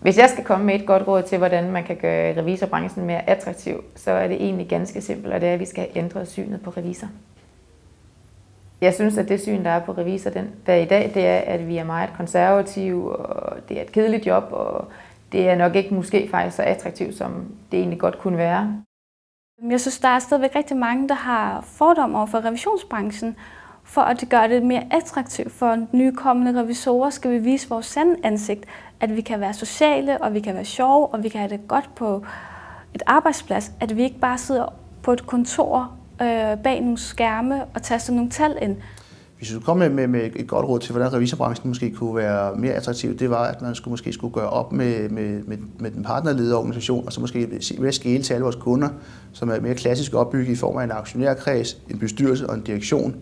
Hvis jeg skal komme med et godt råd til, hvordan man kan gøre revisorbranchen mere attraktiv, så er det egentlig ganske simpelt, og det er, at vi skal have ændret synet på revisor. Jeg synes, at det syn, der er på revisor der i dag, det er, at vi er meget konservative, og det er et kedeligt job, og det er nok ikke måske faktisk så attraktivt, som det egentlig godt kunne være. Jeg synes, der er stadigvæk rigtig mange, der har fordomme over for revisionsbranchen. For at det gør det mere attraktivt for nykommende revisorer, skal vi vise vores sande ansigt, at vi kan være sociale, og vi kan være sjove, og vi kan have det godt på et arbejdsplads. At vi ikke bare sidder på et kontor bag nogle skærme og taster nogle tal ind. Hvis du kom med et godt råd til, hvordan revisorbranchen måske kunne være mere attraktiv, det var, at man måske skulle gøre op med den partnerledede organisation, og så måske mere skele til alle vores kunder, som er mere klassisk opbygget i form af en aktionærkreds, en bestyrelse og en direktion.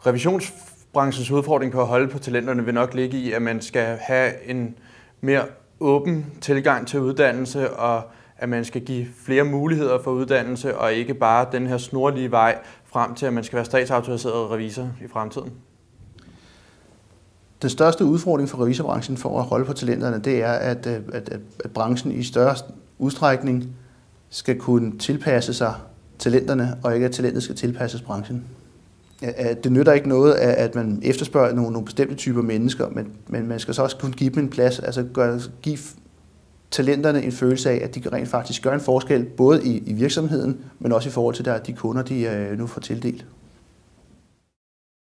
Revisionsbranchens udfordring på at holde på talenterne vil nok ligge i, at man skal have en mere åben tilgang til uddannelse, og at man skal give flere muligheder for uddannelse, og ikke bare den her snorlige vej frem til, at man skal være statsautoriseret revisor i fremtiden. Den største udfordring for revisorbranchen for at holde på talenterne, det er, at branchen i større udstrækning skal kunne tilpasse sig talenterne, og ikke at talentet skal tilpasses branchen. Det nytter ikke noget, at man efterspørger nogle bestemte typer mennesker, men man skal så også kunne give dem en plads, altså give talenterne en følelse af, at de rent faktisk gør en forskel, både i virksomheden, men også i forhold til de kunder, de nu får tildelt.